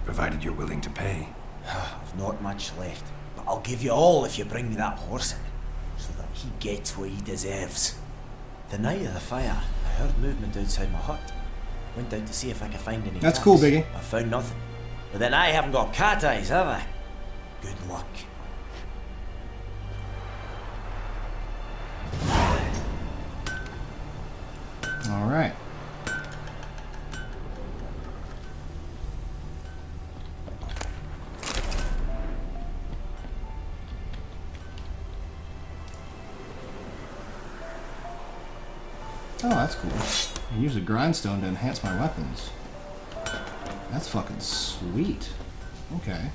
provided you're willing to pay. I've not much left, but I'll give you all if you bring me that horse in, so that he gets what he deserves. The night of the fire, I heard movement outside my hut. Went out to see if I could find any That's tracks. cool, Biggie. I found nothing. But then I haven't got cat eyes, have I? Good luck. All right. Oh, that's cool. I use a grindstone to enhance my weapons. That's fucking sweet. Okay.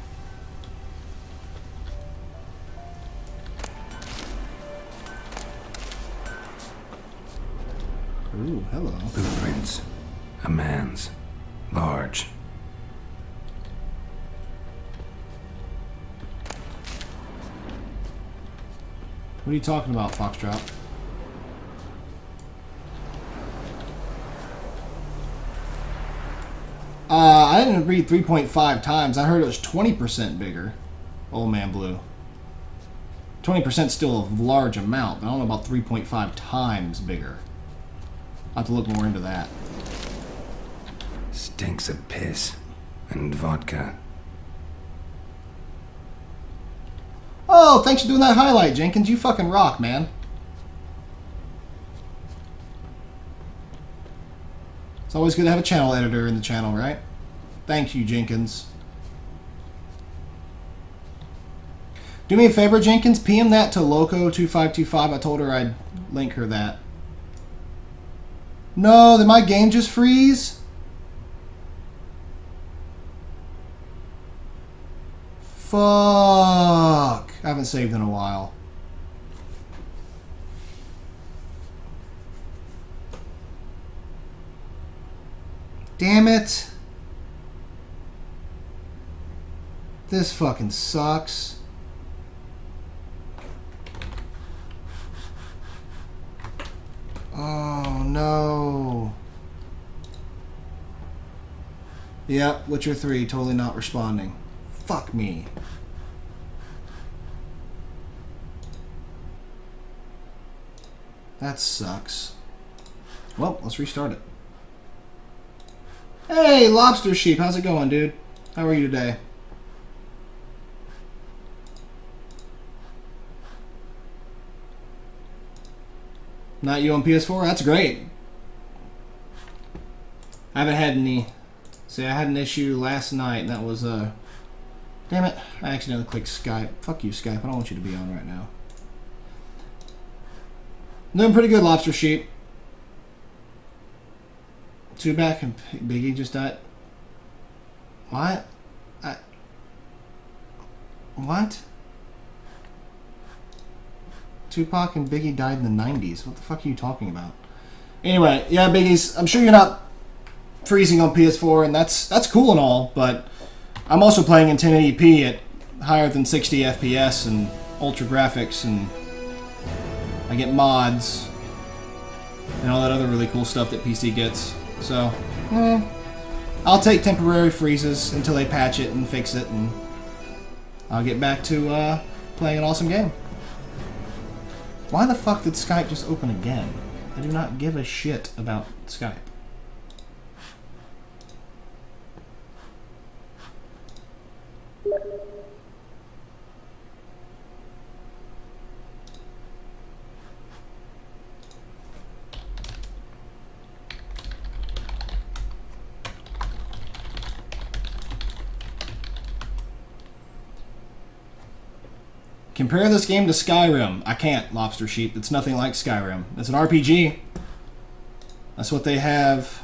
Ooh, hello. Blueprints. A man's. Large. What are you talking about, Foxtrot? I didn't read 3.5 times. I heard it was 20% bigger. Old Man Blue. 20% still a large amount, but I don't know about 3.5 times bigger. I'll have to look more into that. Stinks of piss. And vodka. Oh, thanks for doing that highlight, Jenkins. You fucking rock, man. It's always good to have a channel editor in the channel, right? Thank you, Jenkins. Do me a favor, Jenkins. PM that to Loco2525. I told her I'd link her that. No, did my game just freeze? Fuck. I haven't saved in a while. Damn it. This fucking sucks. Oh no. Yep, Witcher 3 totally not responding. Fuck me. That sucks. Well, let's restart it. Hey, Lobster Sheep, how's it going, dude? How are you today? Not you on PS4? That's great. I haven't had any. See, I had an issue last night, and that was, damn it, I accidentally clicked Skype. Fuck you, Skype. I don't want you to be on right now. Doing pretty good, Lobster Sheep. Two back and Biggie just died. What? What? Tupac and Biggie died in the 90s. What the fuck are you talking about? Anyway, yeah, Biggies, I'm sure you're not freezing on PS4, and that's cool and all, but I'm also playing in 1080p at higher than 60 FPS and ultra graphics, and I get mods and all that other really cool stuff that PC gets. So, I'll take temporary freezes until they patch it and fix it, and I'll get back to playing an awesome game. Why the fuck did Skype just open again? I do not give a shit about Skype. Compare this game to Skyrim. I can't, Lobster Sheep. It's nothing like Skyrim. It's an RPG. That's what they have.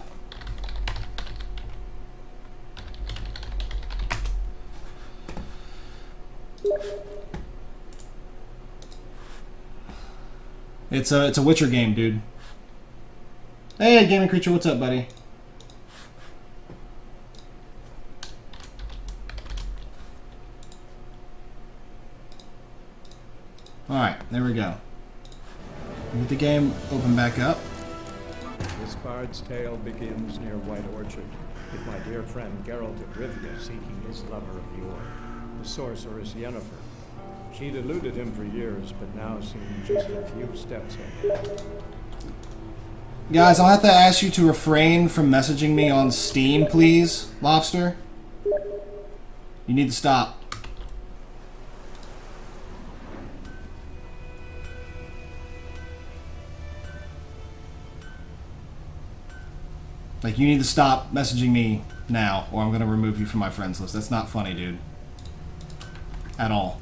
It's a Witcher game, dude. Hey, Gaming Creature, what's up, buddy? Alright, there we go. Get the game open back up. This bard's tale begins near White Orchard. with my dear friend Geralt of Rivia seeking his lover of yore, the sorceress Yennefer. She'd eluded him for years, but now seemed just a few steps ahead. Guys, I'll have to ask you to refrain from messaging me on Steam, please, Lobster. You need to stop. Like, you need to stop messaging me now, or I'm gonna remove you from my friends list. That's not funny, dude. At all.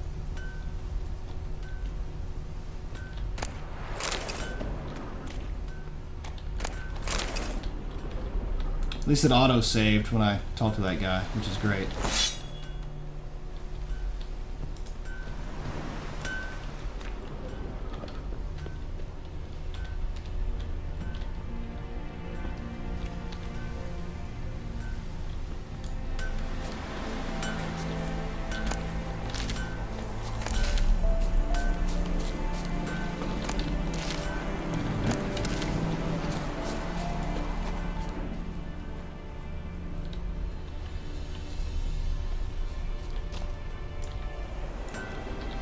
At least it auto-saved when I talked to that guy, which is great.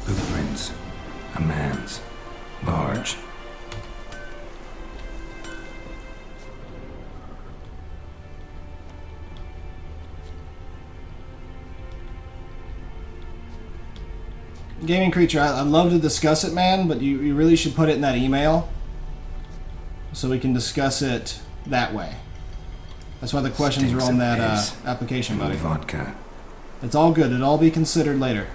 Blueprints. A man's. Large. Gaming Creature, I'd love to discuss it, man, but you really should put it in that email so we can discuss it that way. That's why the questions Stinks are on of that piss application, and buddy. vodka. It's all good. It'll all be considered later.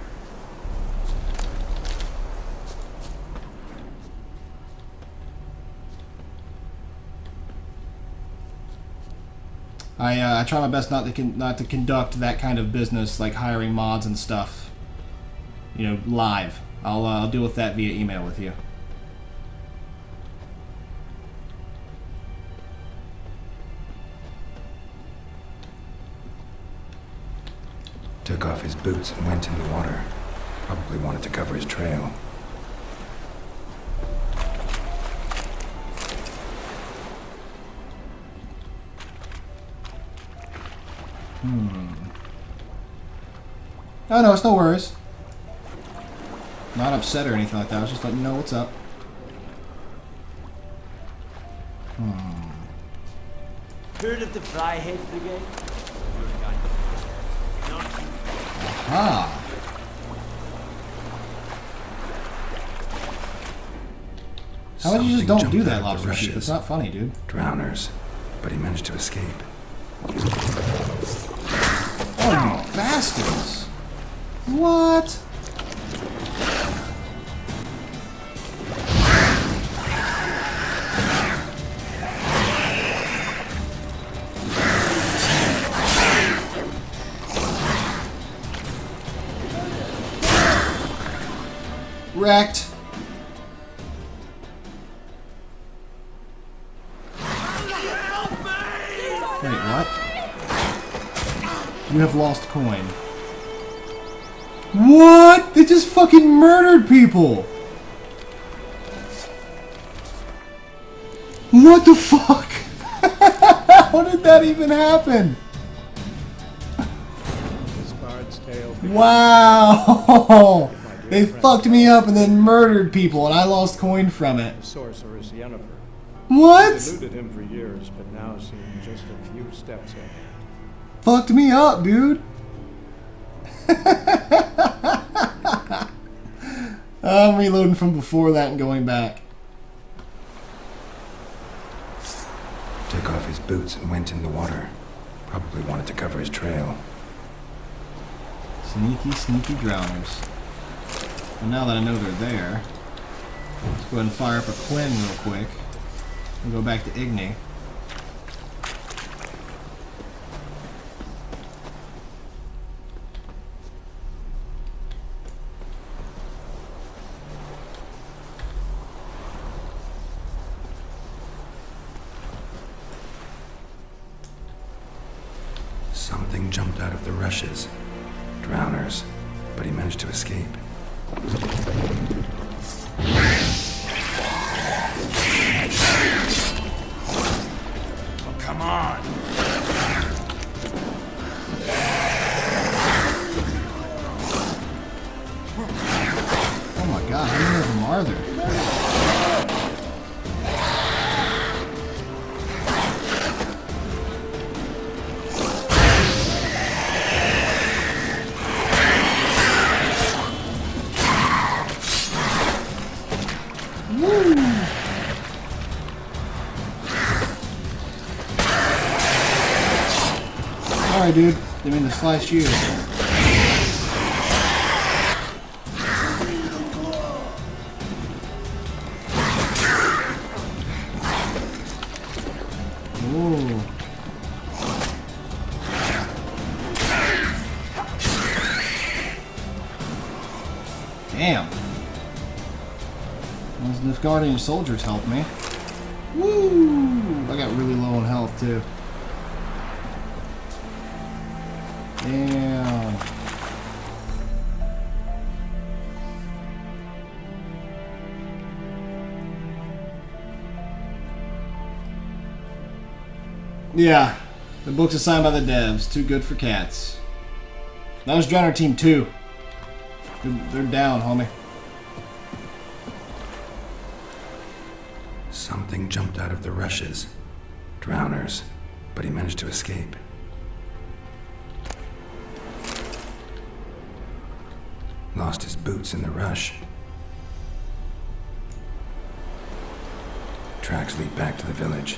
I try my best not to conduct that kind of business, like hiring mods and stuff, you know, live. I'll deal with that via email with you. Took off his boots and went in the water. Probably wanted to cover his trail. Oh no, it's no worries. Not upset or anything like that. I was just letting you know what's up. Heard of the Fryhead Brigade? Ah. How about you just Something don't jumped do out that, of the Lobster Chief? rushes. It's not funny, dude. Drowners. But he managed to escape. Oh, you bastards! What? Wrecked. Wait, what? You have lost coin. What? They just fucking murdered people! What the fuck? How did that even happen? This bard's tale begins Wow! with my dear They friend fucked me up and then murdered people and I lost coin from it. the sorceress Yennefer. What? Eluded him for years, but now seemed just a few steps ahead. Fucked me up, dude. I'm reloading from before that and going back. Took off his boots and went in the water. Probably wanted to cover his trail. Sneaky, sneaky drowners. And now that I know they're there, let's go ahead and fire up a Quinn real quick. And go back to Igni. Something jumped out of the rushes. Drowners. But he managed to escape. Oh, come on! farther. Sorry, dude. Didn't mean to slice you. Ooh. Damn. Those Nilfgaardian soldiers helped me. Woo! I got really low on health, too. Damn. Yeah, the book's assigned by the devs. Too good for cats. That was Drowner Team 2. They're down, homie. Something jumped out of the rushes. Drowners. But he managed to escape. Lost his boots in the rush. Tracks lead back to the village.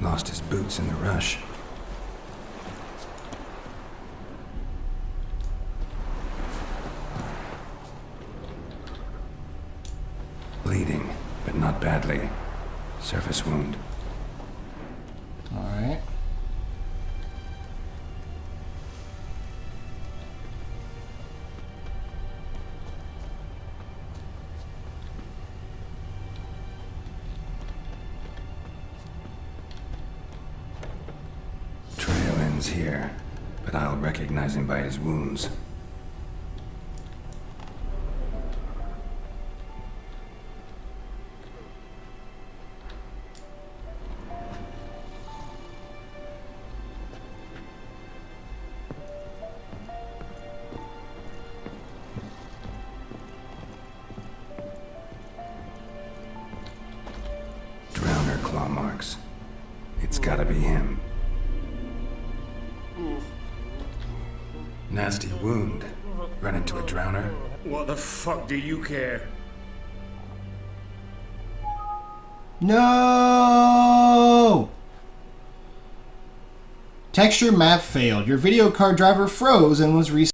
Lost his boots in the rush. Bleeding, but not badly. Surface wound. Alright. Trail ends here, but I'll recognize him by his wounds. Drowner claw marks. It's gotta be him. Nasty wound. Run into a drowner. What the fuck do you care? No! Texture map failed. Your video card driver froze and was restarted.